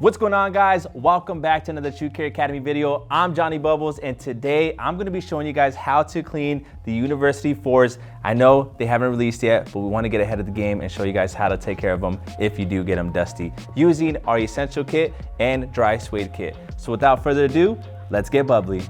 What's going on, guys? Welcome back to another Shoe Care Academy video. I'm Jonny Bubbles, and today I'm going to be showing you guys how to clean the University 4s. I know they haven't released yet, but we want to get ahead of the game and show you guys how to take care of them if you do get them dusty, using our Essential Kit and Dry Suede Kit. So without further ado, let's get bubbly.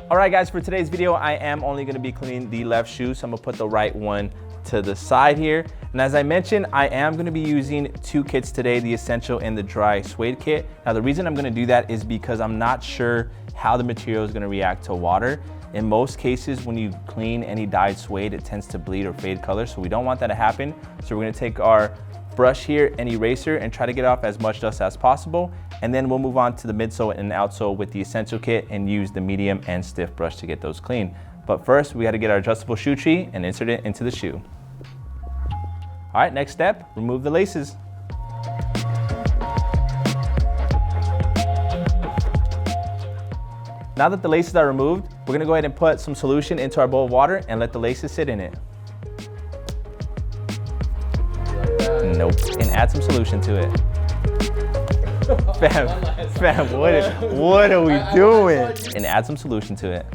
All right, guys, for today's video, I am only gonna be cleaning the left shoe, so I'm gonna put the right one to the side here. And as I mentioned, I am gonna be using two kits today, the Essential and the Dry Suede Kit. Now, the reason I'm gonna do that is because I'm not sure how the material is gonna react to water. In most cases, when you clean any dyed suede, it tends to bleed or fade color, so we don't want that to happen. So we're gonna take our brush here and eraser and try to get off as much dust as possible. And then we'll move on to the midsole and outsole with the Essential Kit and use the medium and stiff brush to get those clean. But first, we gotta get our adjustable shoe tree and insert it into the shoe. All right, next step, remove the laces. Now that the laces are removed, we're gonna go ahead and put some solution into our bowl of water and let the laces sit in it. Nope, and add some solution to it. Fam, what are we doing? And add some solution to it.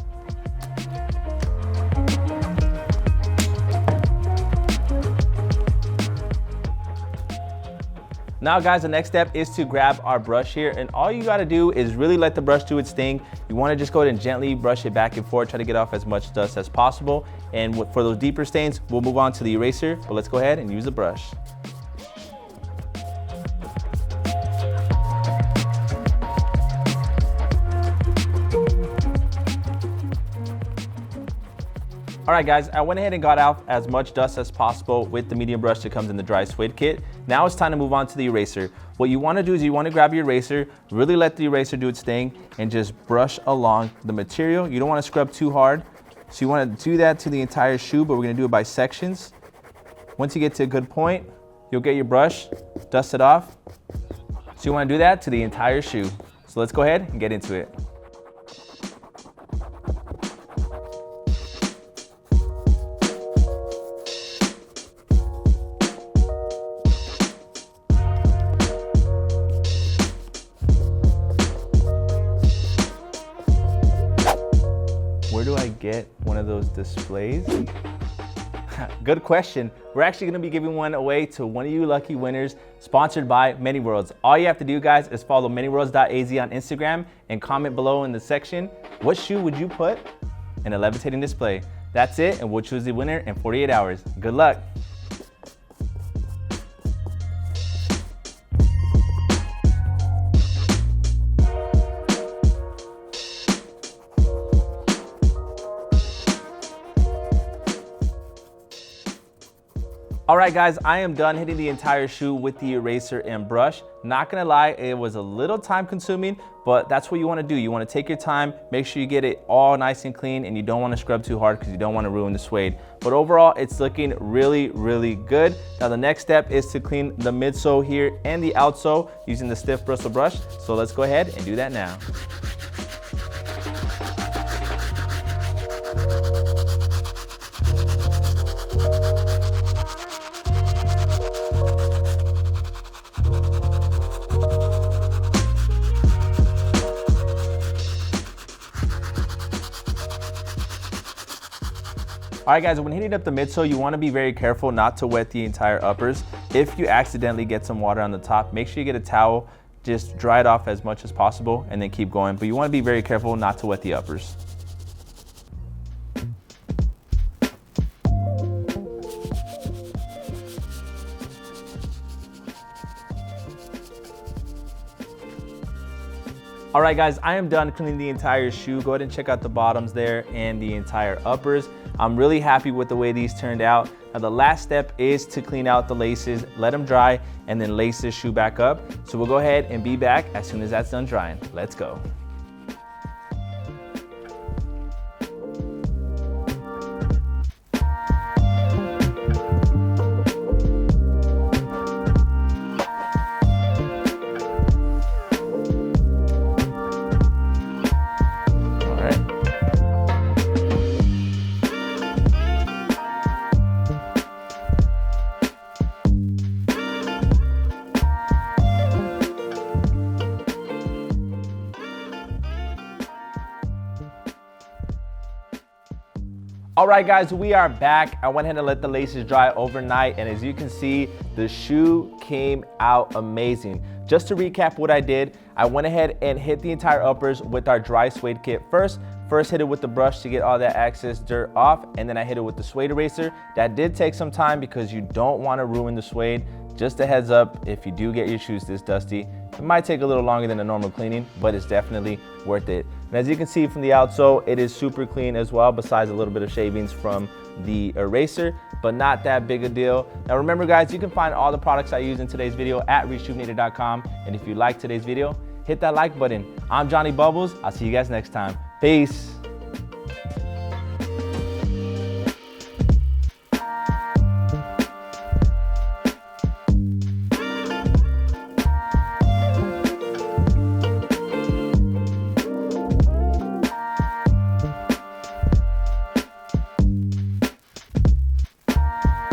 Now, guys, the next step is to grab our brush here, and all you gotta do is really let the brush do its thing. You wanna just go ahead and gently brush it back and forth, try to get off as much dust as possible. And for those deeper stains, we'll move on to the eraser, but let's go ahead and use the brush. All right, guys, I went ahead and got out as much dust as possible with the medium brush that comes in the Dry Suede Kit. Now it's time to move on to the eraser. What you wanna do is you wanna grab your eraser, really let the eraser do its thing, and just brush along the material. You don't wanna scrub too hard. So you wanna do that to the entire shoe, but we're gonna do it by sections. Once you get to a good point, you'll get your brush, dust it off. So you wanna do that to the entire shoe. So let's go ahead and get into it. Where do I get one of those displays? Good question. We're actually gonna be giving one away to one of you lucky winners, sponsored by Many Worlds. All you have to do, guys, is follow manyworlds.az on Instagram and comment below in the section, what shoe would you put in a levitating display? That's it, and we'll choose the winner in 48 hours. Good luck. All right, guys, I am done hitting the entire shoe with the eraser and brush. Not gonna lie, it was a little time consuming, but that's what you wanna do. You wanna take your time, make sure you get it all nice and clean, and you don't wanna scrub too hard because you don't wanna ruin the suede. But overall, it's looking really, really good. Now the next step is to clean the midsole here and the outsole using the stiff bristle brush. So let's go ahead and do that now. All right, guys, when hitting up the midsole, you wanna be very careful not to wet the entire uppers. If you accidentally get some water on the top, make sure you get a towel, just dry it off as much as possible and then keep going. But you wanna be very careful not to wet the uppers. All right, guys, I am done cleaning the entire shoe. Go ahead and check out the bottoms there and the entire uppers. I'm really happy with the way these turned out. Now the last step is to clean out the laces, let them dry, and then lace this shoe back up. So we'll go ahead and be back as soon as that's done drying. Let's go. All right, guys, we are back. I went ahead and let the laces dry overnight, and as you can see, the shoe came out amazing. Just to recap what I did, I went ahead and hit the entire uppers with our dry suede kit first. First hit it with the brush to get all that excess dirt off, and then I hit it with the suede eraser. That did take some time because you don't want to ruin the suede. Just a heads up, if you do get your shoes this dusty, it might take a little longer than a normal cleaning, but it's definitely worth it. And as you can see from the outsole, it is super clean as well, besides a little bit of shavings from the eraser, but not that big a deal. Now remember, guys, you can find all the products I use in today's video at Reshoevn8r.com. And if you like today's video, hit that like button. I'm Jonny Bubbles. I'll see you guys next time. Peace.